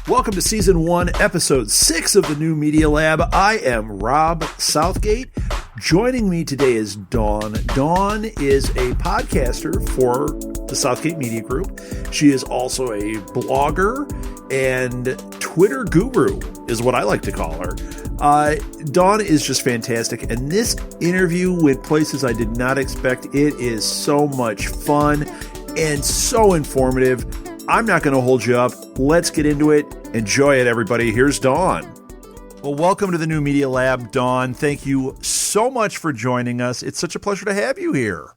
Welcome to Season 1, Episode 6 of the New Media Lab. I am Rob Southgate. Joining me today is Dahne. Dahne is a podcaster for the Southgate Media Group. She is also a blogger and Twitter guru, is what I like to call her. Dahne is just fantastic, and this interview went places I did not expect. It is so much fun and so informative. I'm not going to hold you up. Let's get into it. Enjoy it, everybody. Here's Dahne. Well, welcome to the New Media Lab, Dahne. Thank you so much for joining us. It's such a pleasure to have you here.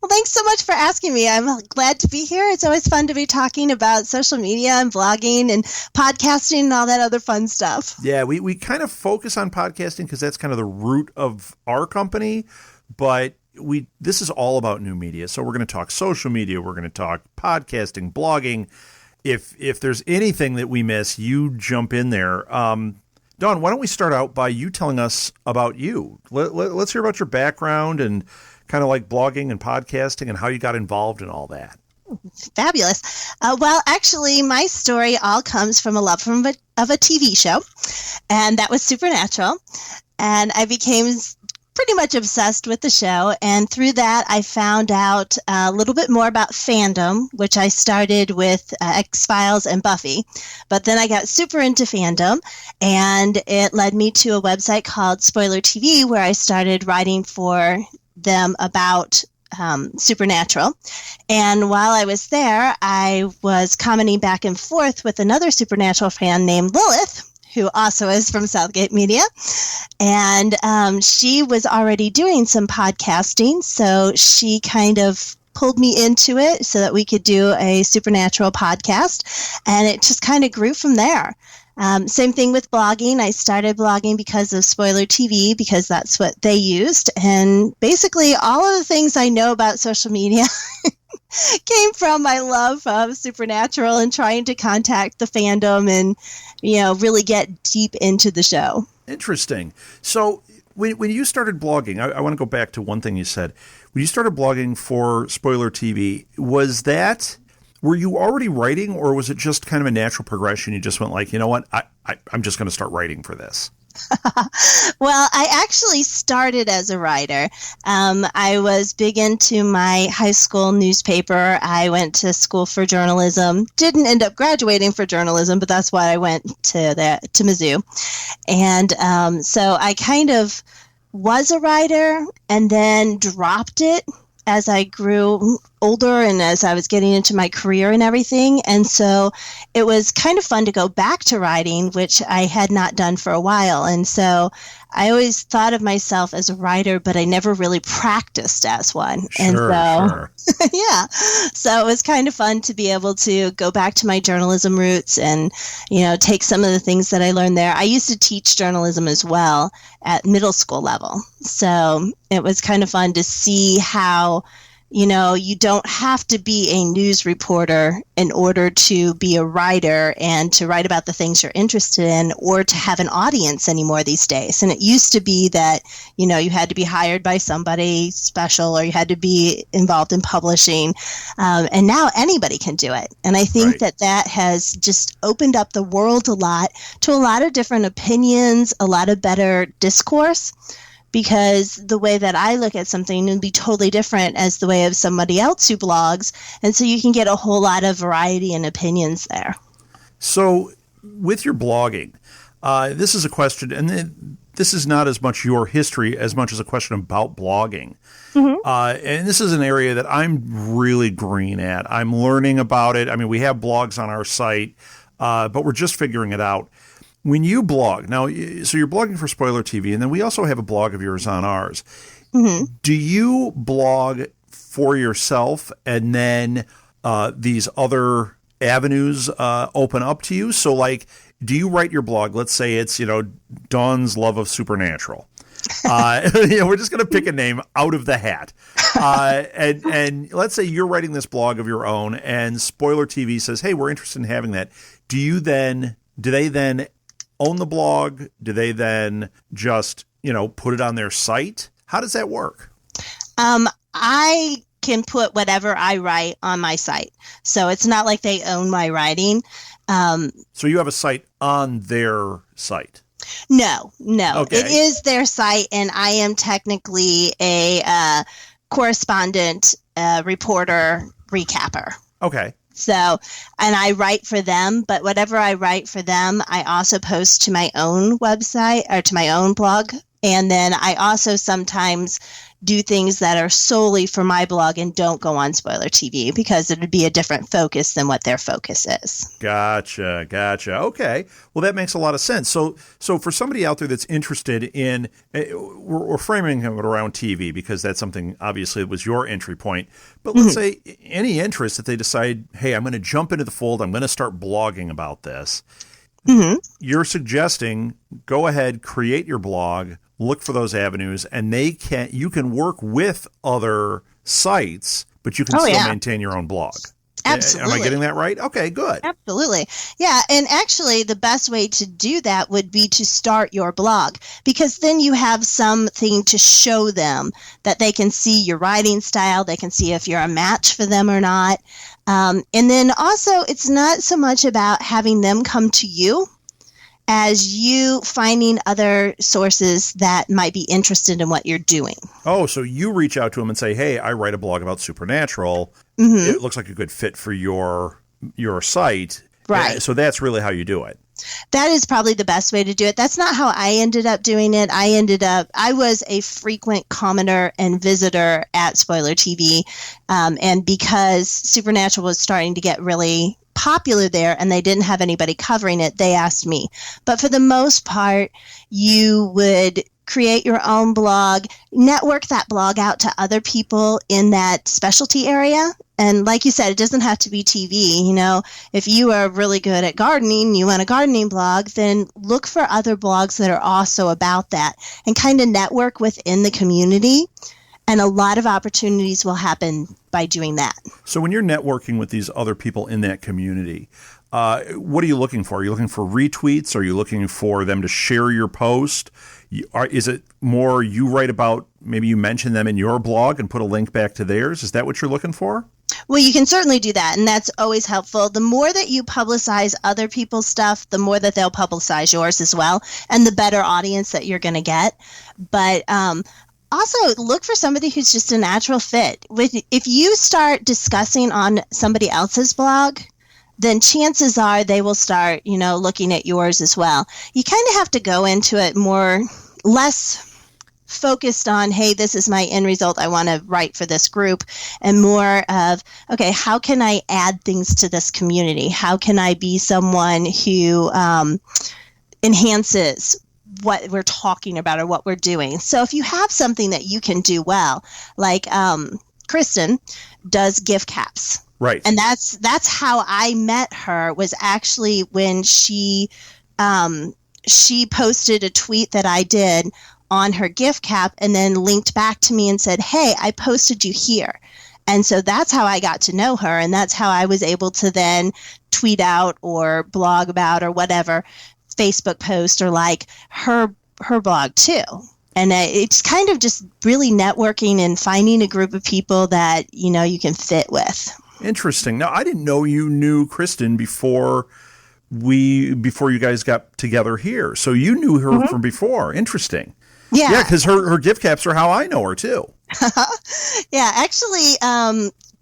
Well, thanks so much for asking me. I'm glad to be here. It's always fun to be talking about social media and blogging and podcasting and all that other fun stuff. Yeah, we kind of focus on podcasting because that's kind of the root of our company, but this is all about new media. So we're going to talk social media. We're going to talk podcasting, blogging. If there's anything that we miss, you jump in there. Dahne, why don't we start out by you telling us about you? Let's hear about your background and kind of like blogging and podcasting and how you got involved in all that. Fabulous. Well, actually, my story all comes from a love of a TV show, and that was Supernatural. And I became pretty much obsessed with the show, and through that I found out a little bit more about fandom, which I started with X-Files and Buffy, but then I got super into fandom, and it led me to a website called Spoiler TV, where I started writing for them about Supernatural. And while I was there, I was commenting back and forth with another Supernatural fan named Lilith, who also is from Southgate Media. And she was already doing some podcasting, so she kind of pulled me into it so that we could do a Supernatural podcast, and it just kind of grew from there. Same thing with blogging. I started blogging because of Spoiler TV, because that's what they used. And basically all of the things I know about social media came from my love of Supernatural and trying to contact the fandom and, really get deep into the show. Interesting. So when you started blogging, I want to go back to one thing you said. When you started blogging for Spoiler TV, were you already writing, or was it just kind of a natural progression? You just went like, you know what, I'm just going to start writing for this. Well, I actually started as a writer. I was big into my high school newspaper. I went to school for journalism. Didn't end up graduating for journalism, but that's why I went to Mizzou. And so I kind of was a writer and then dropped it as I grew older and as I was getting into my career and everything. And so it was kind of fun to go back to writing, which I had not done for a while. And so I always thought of myself as a writer, but I never really practiced as one. Sure. Yeah. So it was kind of fun to be able to go back to my journalism roots and, take some of the things that I learned there. I used to teach journalism as well at middle school level. So it was kind of fun to see how, you don't have to be a news reporter in order to be a writer and to write about the things you're interested in or to have an audience anymore these days. And it used to be that, you had to be hired by somebody special or you had to be involved in publishing. And now anybody can do it. And I think that has just opened up the world a lot to a lot of different opinions, a lot of better discourse. Because the way that I look at something will be totally different as the way of somebody else who blogs. And so you can get a whole lot of variety and opinions there. So with your blogging, this is a question, and this is not as much your history as much as a question about blogging. Mm-hmm. And this is an area that I'm really green at. I'm learning about it. I mean, we have blogs on our site, but we're just figuring it out. When you blog, now, so you're blogging for Spoiler TV, and then we also have a blog of yours on ours. Mm-hmm. Do you blog for yourself, and then these other avenues open up to you? So, like, do you write your blog? Let's say it's, Dahne's Love of Supernatural. We're just going to pick a name out of the hat. And let's say you're writing this blog of your own, and Spoiler TV says, hey, we're interested in having that. Do they then own the blog? Do they then just, put it on their site? How does that work? I can put whatever I write on my site. So it's not like they own my writing. So you have a site on their site? No. Okay. It is their site, and I am technically a correspondent, reporter, recapper. Okay. So, and I write for them, but whatever I write for them, I also post to my own website or to my own blog. And then I also sometimes do things that are solely for my blog and don't go on Spoiler TV because it would be a different focus than what their focus is. Gotcha. Okay. Well, that makes a lot of sense. So for somebody out there that's interested in, we're framing it around TV because that's something, obviously, it was your entry point. But let's say any interest that they decide, hey, I'm going to jump into the fold, I'm going to start blogging about this. You're suggesting go ahead, create your blog, look for those avenues, and you can work with other sites, but you can still maintain your own blog. Absolutely. Am I getting that right? Okay, good. Absolutely. Yeah. And actually, the best way to do that would be to start your blog, because then you have something to show them that they can see your writing style. They can see if you're a match for them or not. And then also, it's not so much about having them come to you as you finding other sources that might be interested in what you're doing. Oh, so you reach out to them and say, hey, I write a blog about Supernatural. It looks like a good fit for your site. Right. So that's really how you do it. That is probably the best way to do it. That's not how I ended up doing it. I was a frequent commenter and visitor at Spoiler TV. And because Supernatural was starting to get really popular there and they didn't have anybody covering it, they asked me. But for the most part, you would create your own blog, network that blog out to other people in that specialty area. And like you said, it doesn't have to be TV. You know, if you are really good at gardening, you want a gardening blog, then look for other blogs that are also about that and kind of network within the community. And a lot of opportunities will happen by doing that. So when you're networking with these other people in that community, what are you looking for? Are you looking for retweets? Are you looking for them to share your post? Is it more you write about, maybe you mention them in your blog and put a link back to theirs? Is that what you're looking for? Well, you can certainly do that, and that's always helpful. The more that you publicize other people's stuff, the more that they'll publicize yours as well, and the better audience that you're going to get. But also, look for somebody who's just a natural fit. If you start discussing on somebody else's blog, then chances are they will start, looking at yours as well. You kind of have to go into it less focused on, hey, this is my end result, I want to write for this group, and more of, okay, how can I add things to this community? How can I be someone who enhances what we're talking about or what we're doing? So if you have something that you can do well, like Kristen does gift caps. Right. And that's how I met her, was actually when she posted a tweet that I did on her gift cap and then linked back to me and said, hey, I posted you here. And so that's how I got to know her. And that's how I was able to then tweet out or blog about or whatever, Facebook post or like her blog too. And it's kind of just really networking and finding a group of people that, you can fit with. Interesting. Now, I didn't know you knew Kristen before you guys got together here. So you knew her from before. Interesting. Yeah, because her gift caps are how I know her too. Yeah, actually,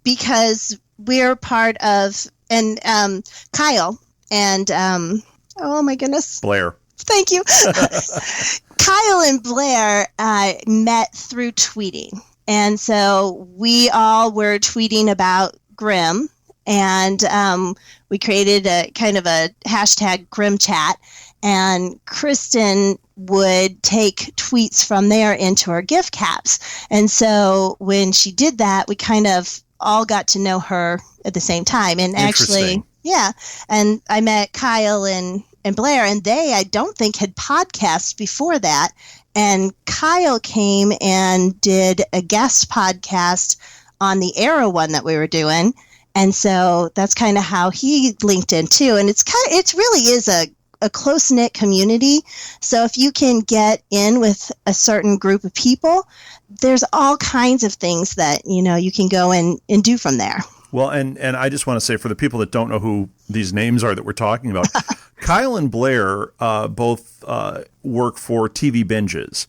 because we're part of, and Kyle and, oh my goodness. Blair. Thank you. Kyle and Blair met through tweeting. And so we all were tweeting about Grimm, and we created a kind of a hashtag Grimm chat, and Kristen would take tweets from there into her gift caps. And so when she did that, we kind of all got to know her at the same time. And actually, yeah. And I met Kyle and Blair, and they, I don't think, had podcasts before that. And Kyle came and did a guest podcast on the Arrow one that we were doing. And so that's kind of how he linked in too. And it really is a close-knit community. So if you can get in with a certain group of people, there's all kinds of things that, you can go and do from there. Well, and I just want to say for the people that don't know who these names are that we're talking about, Kyle and Blair both work for TV Binges.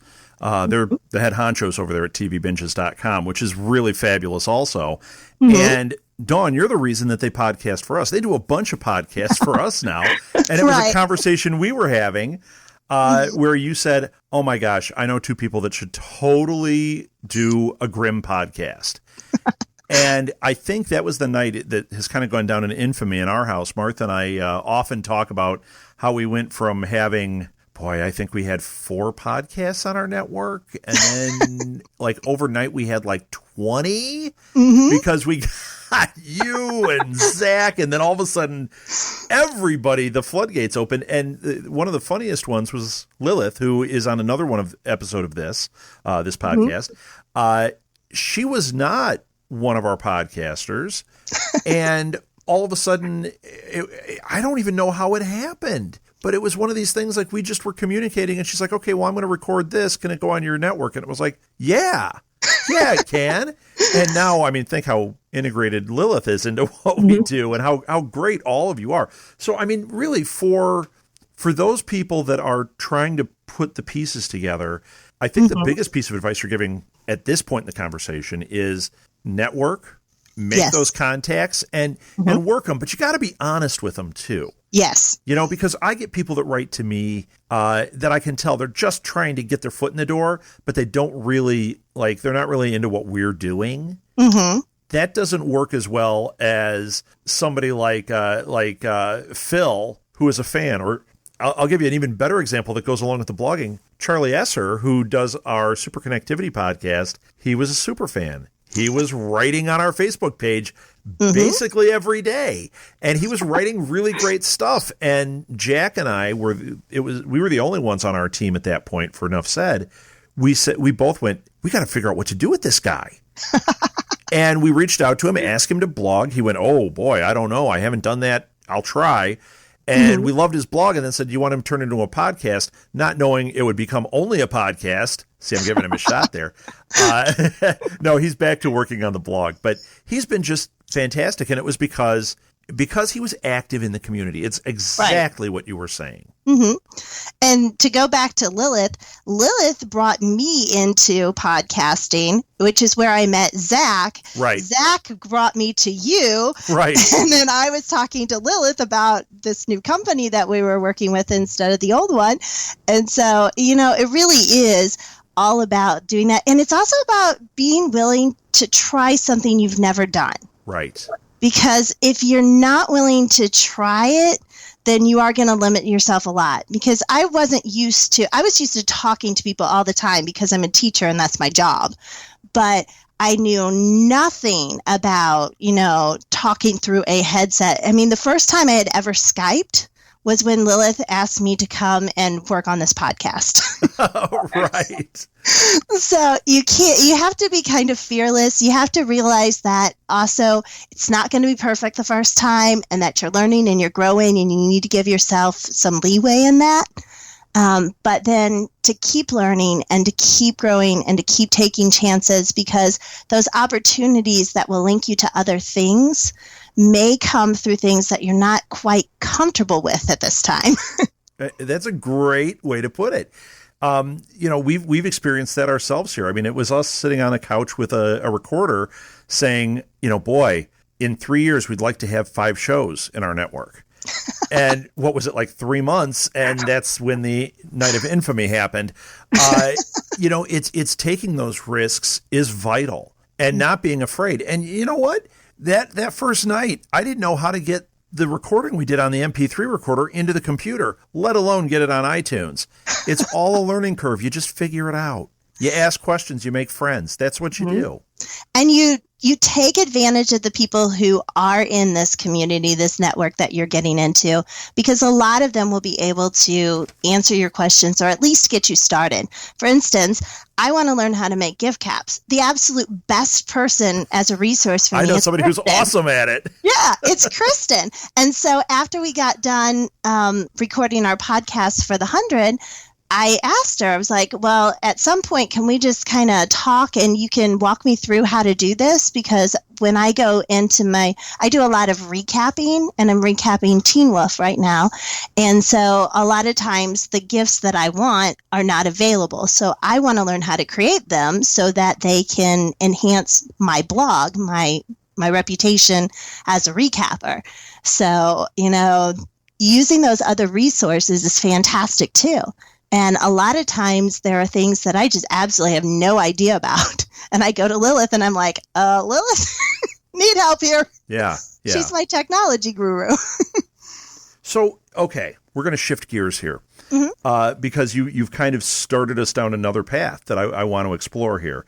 They're the head honchos over there at tvbinges.com, which is really fabulous also. Mm-hmm. And Dawn, you're the reason that they podcast for us. They do a bunch of podcasts for us now. And it was a conversation we were having where you said, oh my gosh, I know two people that should totally do a Grimm podcast. And I think that was the night that has kind of gone down in infamy in our house. Martha and I often talk about how we went from having, I think we had 4 podcasts on our network. And then like overnight we had like 20 because we got you and Zach. And then all of a sudden everybody, the floodgates opened. And one of the funniest ones was Lilith, who is on another episode of this podcast. She was not one of our podcasters, and all of a sudden, I don't even know how it happened, but it was one of these things like we just were communicating, and she's like, okay, well, I'm going to record this. Can it go on your network? And it was like, yeah, it can. And now, I mean, think how integrated Lilith is into what we do and how great all of you are. So, I mean, really, for those people that are trying to put the pieces together, I think the biggest piece of advice you're giving at this point in the conversation is network, make those contacts and work them, but you got to be honest with them too. Yes. You know, because I get people that write to me that I can tell they're just trying to get their foot in the door, but they don't really they're not really into what we're doing. Mm-hmm. That doesn't work as well as somebody like Phil, who is a fan, or I'll give you an even better example that goes along with the blogging. Charlie Esser, who does our Super Connectivity podcast, he was a super fan. He was writing on our Facebook page basically every day, and he was writing really great stuff. And Jack and I we were the only ones on our team at that point. For Enough Said, we both went, we got to figure out what to do with this guy. And we reached out to him, asked him to blog. He went, oh boy, I don't know, I haven't done that. I'll try. And we loved his blog, and then said, you want him to turn into a podcast, not knowing it would become only a podcast. See, I'm giving him a shot there. No, he's back to working on the blog, but he's been just fantastic. And it was because he was active in the community. It's exactly what you were saying. Mm-hmm. And to go back to Lilith brought me into podcasting, which is where I met Zach. Right. Zach brought me to you. Right. And then I was talking to Lilith about this new company that we were working with instead of the old one. And so, it really is all about doing that. And it's also about being willing to try something you've never done. Right. Because if you're not willing to try it, then you are going to limit yourself a lot. Because I was used to talking to people all the time because I'm a teacher and that's my job. But I knew nothing about, talking through a headset. I mean, the first time I had ever Skyped was when Lilith asked me to come and work on this podcast. Right. So you have to be kind of fearless. You have to realize that also it's not going to be perfect the first time, and that you're learning and you're growing, and you need to give yourself some leeway in that. But then to keep learning and to keep growing and to keep taking chances, because those opportunities that will link you to other things may come through things that you're not quite comfortable with at this time. That's a great way to put it. We've experienced that ourselves here. I mean, it was us sitting on a couch with a recorder saying, boy, in 3 years, we'd like to have 5 shows in our network. And what was it, like 3 months? And that's when the night of infamy happened. It's taking those risks is vital, and not being afraid. And you know what? That first night, I didn't know how to get the recording we did on the MP3 recorder into the computer, let alone get it on iTunes. It's all a learning curve. You just figure it out. You ask questions, you make friends. That's what you do. And you take advantage of the people who are in this community, this network that you're getting into, because a lot of them will be able to answer your questions or at least get you started. For instance, I want to learn how to make gift caps. The absolute best person as a resource for me I know is somebody Kristen. Who's awesome at it. Yeah, it's Kristen. And so after we got done recording our podcast for the 100, I asked her, I was like, well, at some point, can we just kind of talk and you can walk me through how to do this? Because when I go into I do a lot of recapping, and I'm recapping Teen Wolf right now. And so a lot of times the gifts that I want are not available. So I want to learn how to create them so that they can enhance my blog, my reputation as a recapper. So, using those other resources is fantastic too. And a lot of times there are things that I just absolutely have no idea about. And I go to Lilith and I'm like, Lilith, need help here. Yeah. She's my technology guru. So, okay, we're going to shift gears here because you've kind of started us down another path that I want to explore here.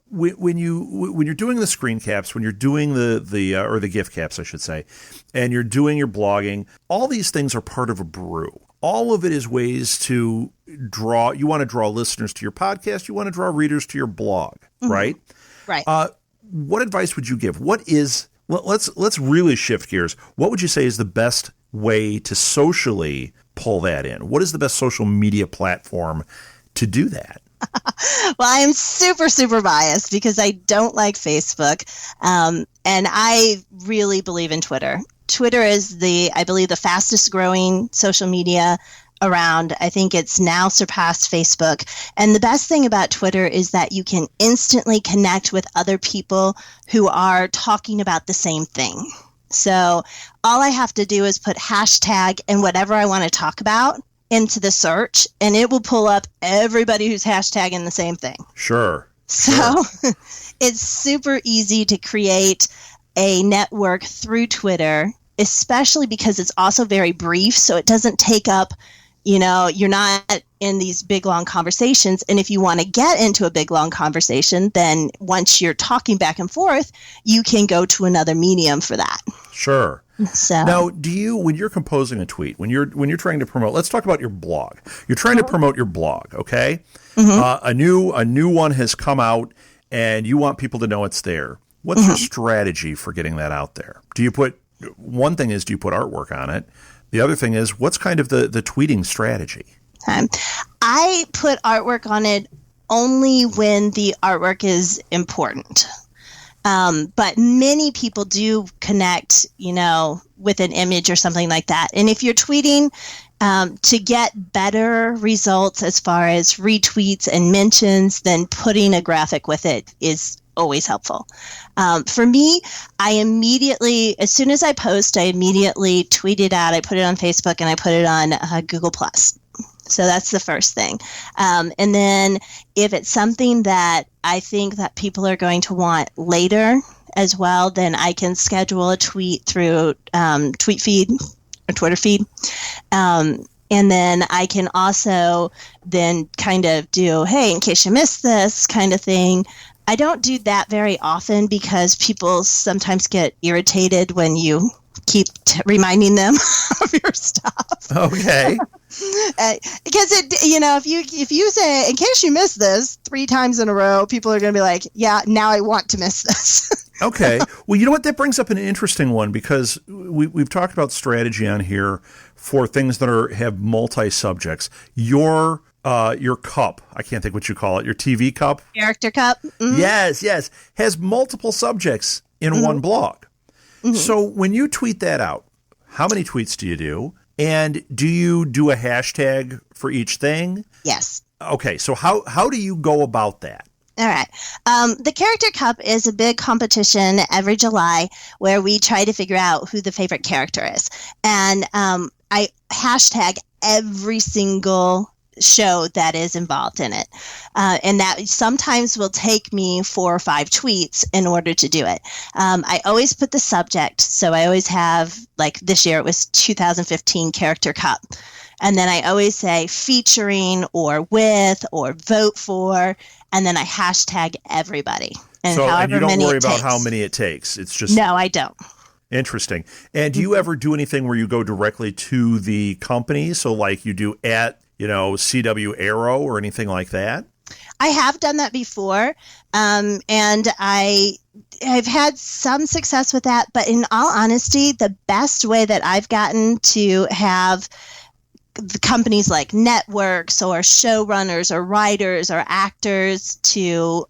When you're doing the screen caps, when you're doing the gift caps, I should say, and you're doing your blogging, all these things are part of a brew. All of it is ways to draw. You want to draw listeners to your podcast. You want to draw readers to your blog, right? Right. What advice would you give? Let's really shift gears. What would you say is the best way to socially pull that in? What is the best social media platform to do that? Well, I am super, super biased because I don't like Facebook. And I really believe in Twitter. Twitter is I believe, the fastest growing social media around. I think it's now surpassed Facebook. And the best thing about Twitter is that you can instantly connect with other people who are talking about the same thing. So all I have to do is put hashtag and whatever I want to talk about into the search, and it will pull up everybody who's hashtagging the same thing. Sure. So it's super easy to create a network through Twitter, especially because it's also very brief. So it doesn't take up, you're not in these big, long conversations. And if you want to get into a big, long conversation, then once you're talking back and forth, you can go to another medium for that. Sure. So now, when you're composing a tweet, when you're trying to promote, let's talk about your blog. You're trying to promote your blog, okay? A new one has come out, and you want people to know it's there. What's your strategy for getting that out there? One thing is, do you put artwork on it? The other thing is, what's kind of the tweeting strategy? I put artwork on it only when the artwork is important. But many people do connect, with an image or something like that. And if you're tweeting to get better results as far as retweets and mentions, then putting a graphic with it is always helpful. For me, I immediately, as soon as I post, I immediately tweet it out. I put it on Facebook and I put it on Google+. So that's the first thing. And then if it's something that I think that people are going to want later as well, then I can schedule a tweet through tweet feed or Twitter feed. And then I can also then kind of do, hey, in case you missed this kind of thing. I don't do that very often because people sometimes get irritated when you keep reminding them of your stuff. Okay. Because if you say, in case you missed this 3 times in a row, people are going to be like, yeah, now I want to miss this. Okay. Well, you know what? That brings up an interesting one because we've talked about strategy on here for things that have multi-subjects. Your cup, I can't think what you call it, your TV cup? Character cup. Mm-hmm. Yes, has multiple subjects in one blog. Mm-hmm. So when you tweet that out, how many tweets do you do? And do you do a hashtag for each thing? Yes. Okay, so how do you go about that? All right. The Character Cup is a big competition every July where we try to figure out who the favorite character is. And I hashtag every single show that is involved in it. And that sometimes will take me 4 or 5 tweets in order to do it. I always put the subject. So I always have, like this year it was 2015 Character Cup. And then I always say featuring or with or vote for. And then I hashtag everybody. And you don't worry about how many it takes. It's just. No, I don't. Interesting. And do you ever do anything where you go directly to the company? So like you do at CW Arrow or anything like that? I have done that before, and I've had some success with that. But in all honesty, the best way that I've gotten to have the companies like networks or showrunners or writers or actors to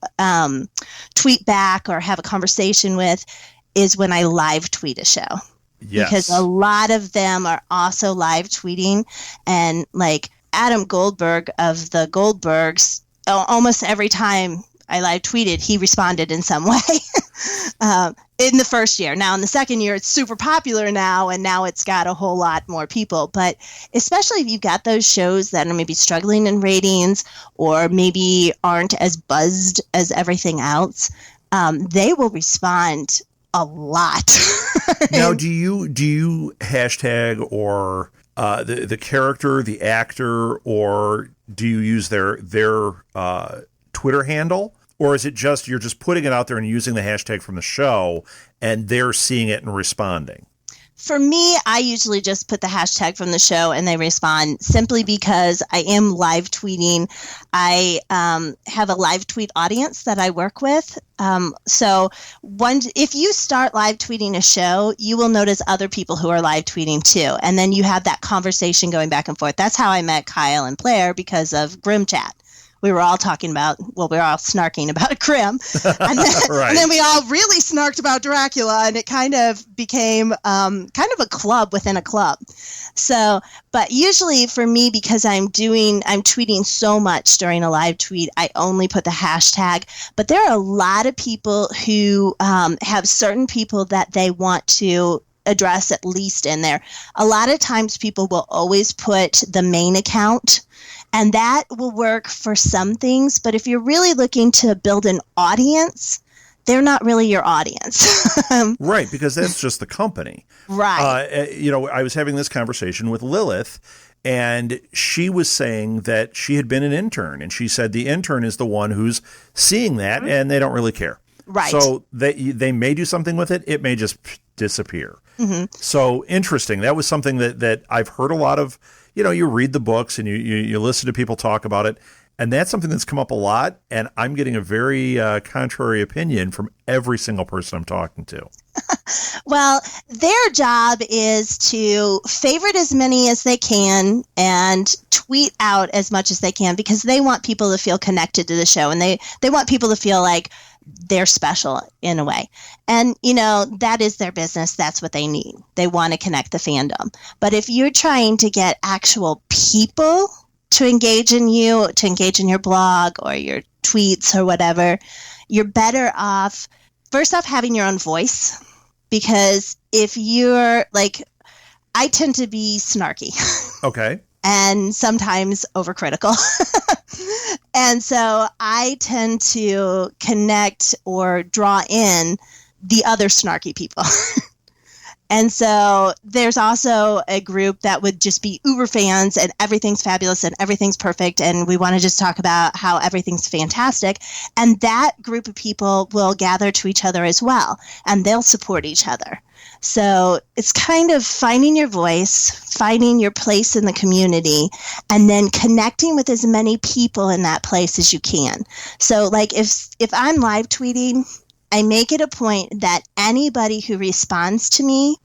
tweet back or have a conversation with is when I live tweet a show. Yes. Because a lot of them are also live tweeting, and like Adam Goldberg of the Goldbergs, almost every time I live tweeted, he responded in some way in the first year. Now, in the second year, it's super popular now, and now it's got a whole lot more people. But especially if you've got those shows that are maybe struggling in ratings or maybe aren't as buzzed as everything else, they will respond a lot. Now, do you hashtag or the character, the actor, or do you use their Twitter handle? Or is it just you're just putting it out there and using the hashtag from the show and they're seeing it and responding? For me, I usually just put the hashtag from the show and they respond simply because I am live tweeting. I have a live tweet audience that I work with. If you start live tweeting a show, you will notice other people who are live tweeting too. And then you have that conversation going back and forth. That's how I met Kyle and Blair, because of Grim Chat. We were all talking about, we were all snarking about Grimm. And then, right. And then we all really snarked about Dracula, and it kind of became kind of a club within a club. So, but usually for me, because I'm tweeting so much during a live tweet, I only put the hashtag. But there are a lot of people who have certain people that they want to address at least in there. A lot of times people will always put the main account, and that will work for some things. But if you're really looking to build an audience, they're not really your audience. Right, because that's just the company. Right. I was having this conversation with Lilith, and she was saying that she had been an intern, and she said the intern is the one who's seeing that, and they don't really care. Right. So they may do something with it. It may just disappear. Mm-hmm. So interesting. That was something that I've heard a lot of. You read the books and you listen to people talk about it, and that's something that's come up a lot, and I'm getting a very contrary opinion from every single person I'm talking to. Well, their job is to favorite as many as they can and tweet out as much as they can, because they want people to feel connected to the show, and they want people to feel like they're special in a way. And, that is their business. That's what they need. They want to connect the fandom. But if you're trying to get actual people to engage in you, to engage in your blog or your tweets or whatever, you're better off, first off, having your own voice. Because if you're like, I tend to be snarky. Okay. And sometimes overcritical. And so I tend to connect or draw in the other snarky people. And so there's also a group that would just be uber fans and everything's fabulous and everything's perfect, and we want to just talk about how everything's fantastic. And that group of people will gather to each other as well, and they'll support each other. So it's kind of finding your voice, finding your place in the community, and then connecting with as many people in that place as you can. So like if I'm live tweeting, I make it a point that anybody who responds to me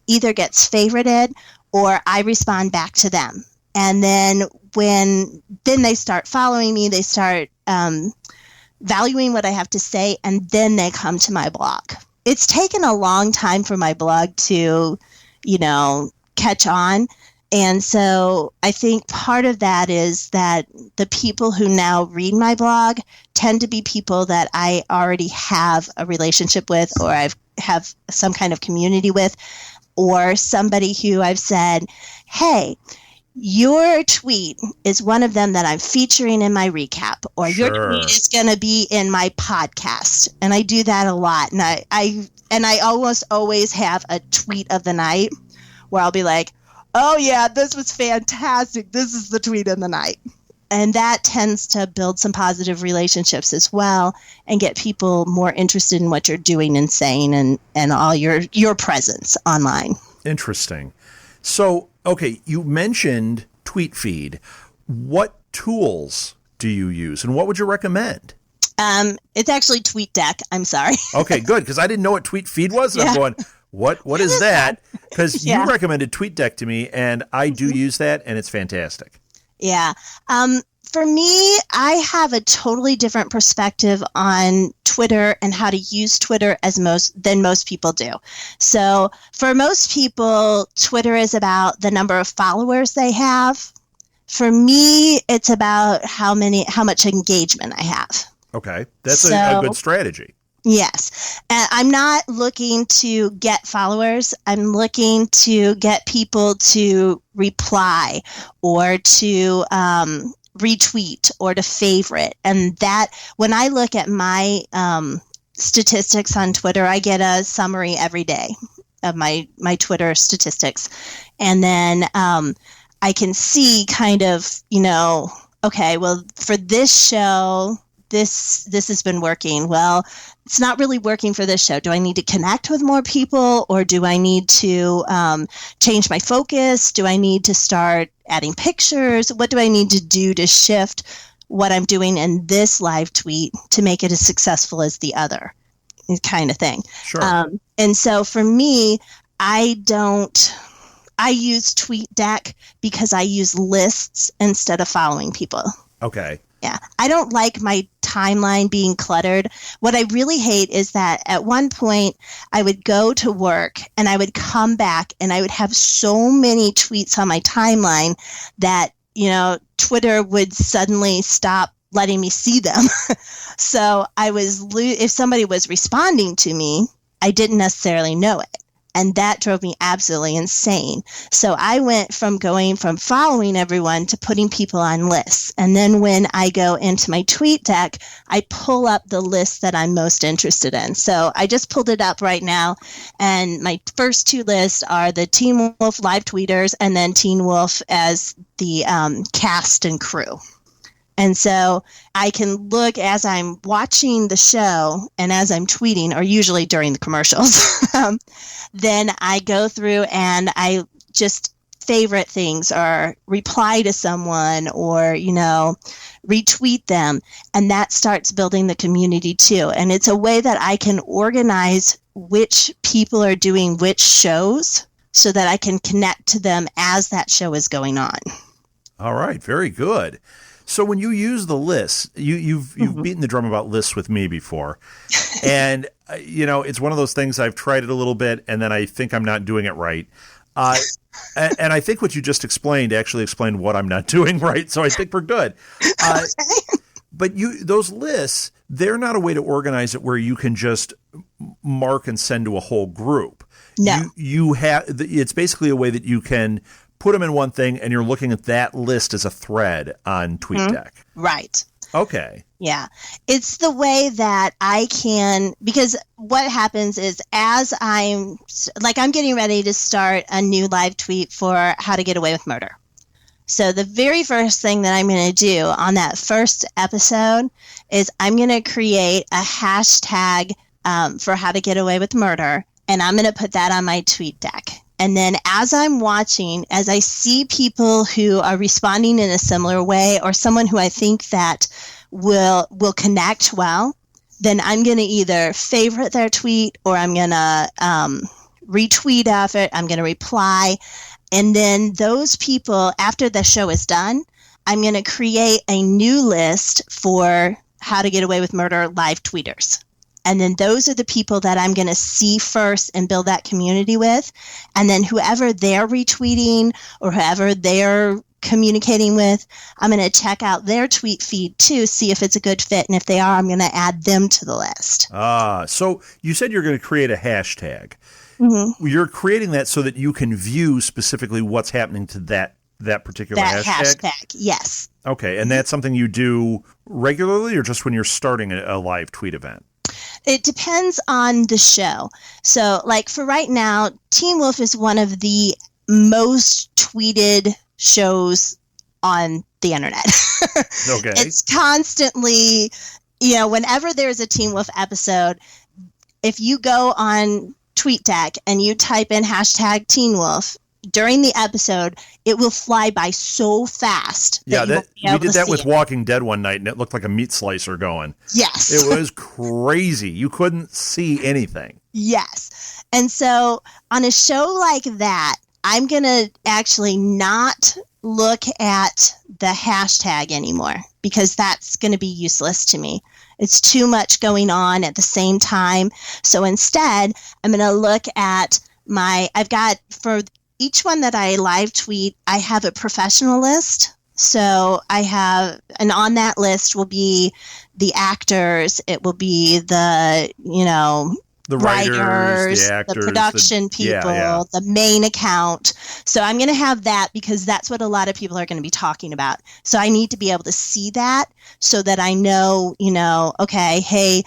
either gets favorited or I respond back to them. And then when they start following me, they start valuing what I have to say, and then they come to my blog. It's taken a long time for my blog to, catch on. And so I think part of that is that the people who now read my blog tend to be people that I already have a relationship with, or I have some kind of community with, or somebody who I've said, hey, your tweet is one of them that I'm featuring in my recap, or Sure. Your tweet is going to be in my podcast. And I do that a lot. And I almost always have a tweet of the night where I'll be like, oh yeah, this was fantastic. This is the tweet of the night. And that tends to build some positive relationships as well and get people more interested in what you're doing and saying and all your presence online. Interesting. So, okay, you mentioned Tweet Feed. What tools do you use, and what would you recommend? It's actually TweetDeck. I'm sorry. Okay, good, because I didn't know what Tweet Feed was, and Yeah. I'm going, What is that? Because Yeah. you recommended TweetDeck to me, and I do use that, and it's fantastic. Yeah. For me, I have a totally different perspective on Twitter and how to use Twitter than most people do. So for most people, Twitter is about the number of followers they have. For me, it's about how much engagement I have. Okay. That's a good strategy. Yes. And I'm not looking to get followers. I'm looking to get people to reply or to retweet or to favorite. And that, when I look at my statistics on Twitter, I get a summary every day of my Twitter statistics. And then I can see kind of, okay, well, for this show, this has been working. Well, it's not really working for this show. Do I need to connect with more people, or do I need to change my focus? Do I need to start adding pictures? What do I need to do to shift what I'm doing in this live tweet to make it as successful as the other kind of thing? Sure. And so for me, I use TweetDeck because I use lists instead of following people. Okay. Yeah. I don't like my timeline being cluttered. What I really hate is that at one point I would go to work and I would come back and I would have so many tweets on my timeline that, Twitter would suddenly stop letting me see them. So if somebody was responding to me, I didn't necessarily know it. And that drove me absolutely insane. So I went from going from following everyone to putting people on lists. And then when I go into my TweetDeck, I pull up the list that I'm most interested in. So I just pulled it up right now. And my first two lists are the Teen Wolf live tweeters and then Teen Wolf as the cast and crew. And so I can look as I'm watching the show and as I'm tweeting, or usually during the commercials, then I go through and I just favorite things or reply to someone or, retweet them. And that starts building the community too. And it's a way that I can organize which people are doing which shows so that I can connect to them as that show is going on. All right. Very good. So when you use the lists, you've beaten the drum about lists with me before. And, it's one of those things I've tried it a little bit and then I think I'm not doing it right. And I think what you just explained actually explained what I'm not doing right. So I think we're good. But those lists, they're not a way to organize it where you can just mark and send to a whole group. No. It's basically a way that you can put them in one thing, and you're looking at that list as a thread on TweetDeck. Right. Okay. Yeah. It's the way that I can, because what happens is as I'm getting ready to start a new live tweet for How to Get Away with Murder. So the very first thing that I'm going to do on that first episode is I'm going to create a hashtag for How to Get Away with Murder, and I'm going to put that on my TweetDeck. And then as I'm watching, as I see people who are responding in a similar way or someone who I think that will connect well, then I'm going to either favorite their tweet or I'm going to retweet of it. I'm going to reply. And then those people, after the show is done, I'm going to create a new list for How to Get Away with Murder live tweeters. And then those are the people that I'm going to see first and build that community with. And then whoever they're retweeting or whoever they're communicating with, I'm going to check out their tweet feed too, see if it's a good fit. And if they are, I'm going to add them to the list. So you said you're going to create a hashtag. Mm-hmm. You're creating that so that you can view specifically what's happening to that particular hashtag? Yes. Okay. And that's something you do regularly or just when you're starting a live tweet event? It depends on the show. So, like for right now, Teen Wolf is one of the most tweeted shows on the internet. Okay. It's constantly, whenever there's a Teen Wolf episode, if you go on TweetDeck and you type in hashtag Teen Wolf, during the episode, it will fly by so fast. We did that with Walking Dead one night, and it looked like a meat slicer going. Yes. It was crazy. You couldn't see anything. Yes. And so on a show like that, I'm going to actually not look at the hashtag anymore because that's going to be useless to me. It's too much going on at the same time. So instead, I'm going to look at for each one that I live tweet, I have a professional list. So and on that list will be the actors, it will be the writers, the actors, the production people, the main account. So I'm going to have that because that's what a lot of people are going to be talking about. So I need to be able to see that so that I know, okay, hey,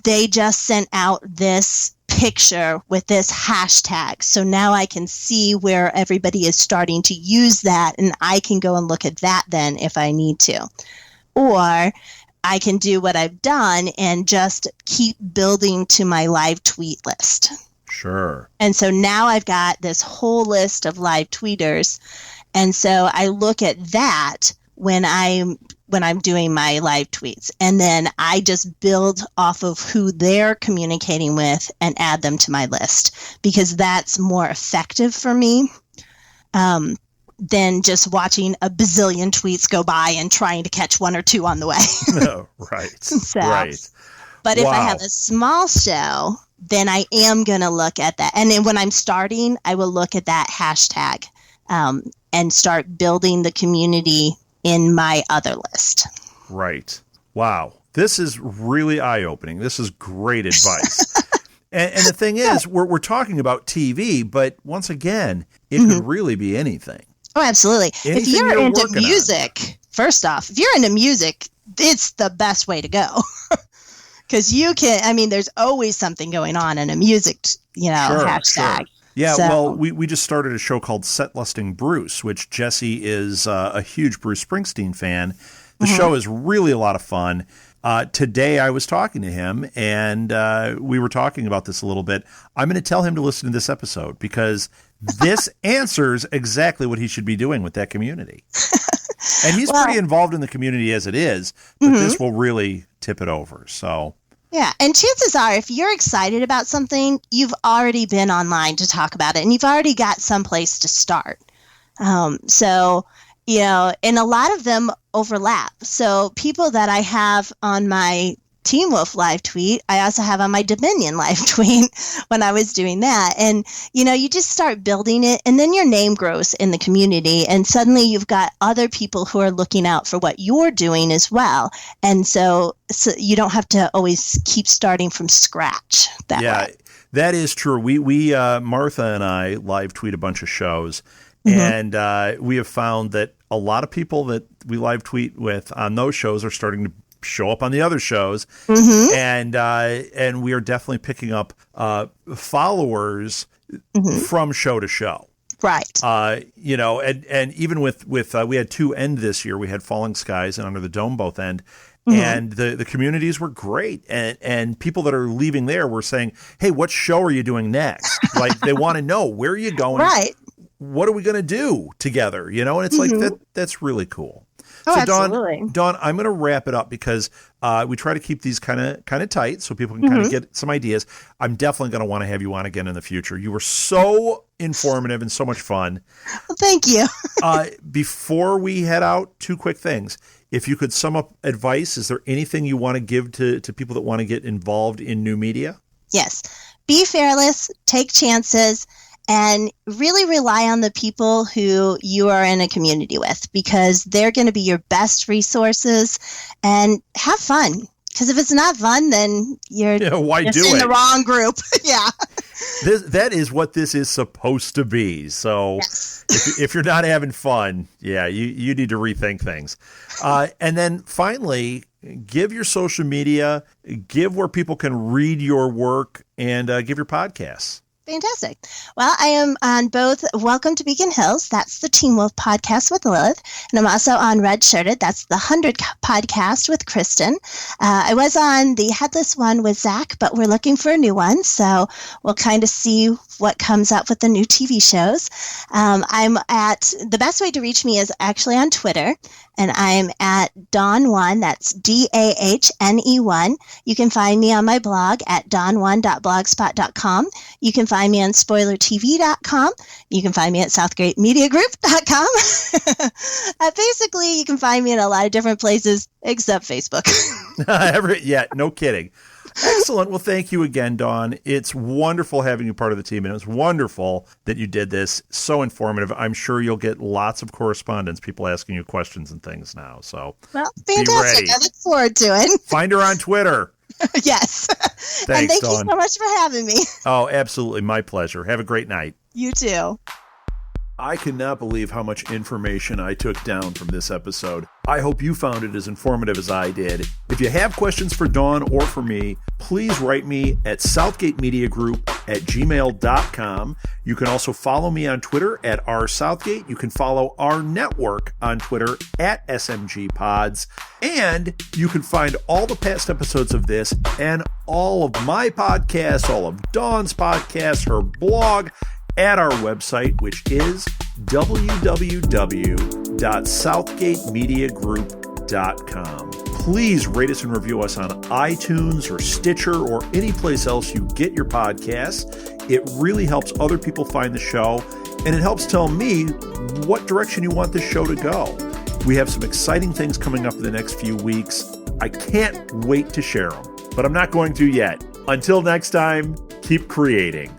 they just sent out this picture with this hashtag. So now I can see where everybody is starting to use that, and I can go and look at that then if I need to. Or I can do what I've done and just keep building to my live tweet list. Sure. And so now I've got this whole list of live tweeters. And so I look at that when I'm doing my live tweets. And then I just build off of who they're communicating with and add them to my list because that's more effective for me. Than just watching a bazillion tweets go by and trying to catch one or two on the way. Right. Right. But if I have a small show, then I am going to look at that. And then when I'm starting, I will look at that hashtag and start building the community in my other list. Right. Wow. This is really eye-opening. This is great advice. And the thing is, we're talking about TV, but once again, it could really be anything. Oh, absolutely. Anything if you're into music, first off, if you're into music, it's the best way to go. Because there's always something going on in a music, hashtag. Sure. Yeah, well, we just started a show called Set Lusting Bruce, which Jesse is a huge Bruce Springsteen fan. The show is really a lot of fun. Today I was talking to him, and we were talking about this a little bit. I'm going to tell him to listen to this episode because this answers exactly what he should be doing with that community. And he's pretty involved in the community as it is, but this will really tip it over. So yeah, and chances are if you're excited about something, you've already been online to talk about it, and you've already got someplace to start. And a lot of them overlap. So people that I have on my Teen Wolf live tweet, I also have on my Dominion live tweet when I was doing that. And, you just start building it, and then your name grows in the community, and suddenly you've got other people who are looking out for what you're doing as well. And so you don't have to always keep starting from scratch that way. That is true. We Martha and I live tweet a bunch of shows, and we have found that a lot of people that we live tweet with on those shows are starting to show up on the other shows, and we are definitely picking up followers from show to show. Right. And even with we had two end this year. We had Falling Skies and Under the Dome both end. And the communities were great. And people that are leaving there were saying, hey, what show are you doing next? Like, they want to know, where are you going? Right. What are we going to do together? And it's like, that's really cool. Oh, so absolutely. Dahne, I'm going to wrap it up because we try to keep these kind of tight so people can kind of get some ideas. I'm definitely going to want to have you on again in the future. You were so informative and so much fun. Well, thank you. Before we head out, two quick things. If you could sum up advice, is there anything you want to give to people that want to get involved in new media? Yes. Be fearless, take chances, and really rely on the people who you are in a community with, because they're going to be your best resources, and have fun. Because if it's not fun, then you're just in the wrong group. Yeah. That is what this is supposed to be. So yes. if you're not having fun, you need to rethink things. And then finally, give your social media, give where people can read your work, and give your podcasts. Fantastic. Well, I am on both Welcome to Beacon Hills. That's the Teen Wolf podcast with Lilith. And I'm also on Red Shirted. That's the 100 podcast with Kristen. I was on the Headless one with Zach, but we're looking for a new one. So we'll kind of see what comes up with the new TV shows. The best way to reach me is actually on Twitter. And I'm at Dahne1, that's Dahne1. You can find me on my blog at dahne1.blogspot.com. You can find me on spoilertv.com. You can find me at southgatemediagroup.com. Basically, you can find me in a lot of different places except Facebook. Yeah, no kidding. Excellent. Well, thank you again, Dahne. It's wonderful having you part of the team, and it's wonderful that you did this. So informative. I'm sure you'll get lots of correspondence, people asking you questions and things now. So, well, fantastic. I look forward to it. Find her on Twitter. Yes. Thanks, and thank Dahne. you so much for having me. Oh, absolutely. My pleasure. Have a great night. You too. I cannot believe how much information I took down from this episode. I hope you found it as informative as I did. If you have questions for Dahne or for me, please write me at southgatemediagroup@gmail.com. You can also follow me on Twitter at rsouthgate. You can follow our network on Twitter at SMGpods. And you can find all the past episodes of this and all of my podcasts, all of Dahne's podcasts, her blog, at our website, which is www.southgatemediagroup.com. Please rate us and review us on iTunes or Stitcher or any place else you get your podcasts. It really helps other people find the show, and it helps tell me what direction you want the show to go. We have some exciting things coming up in the next few weeks. I can't wait to share them, but I'm not going to yet. Until next time, keep creating.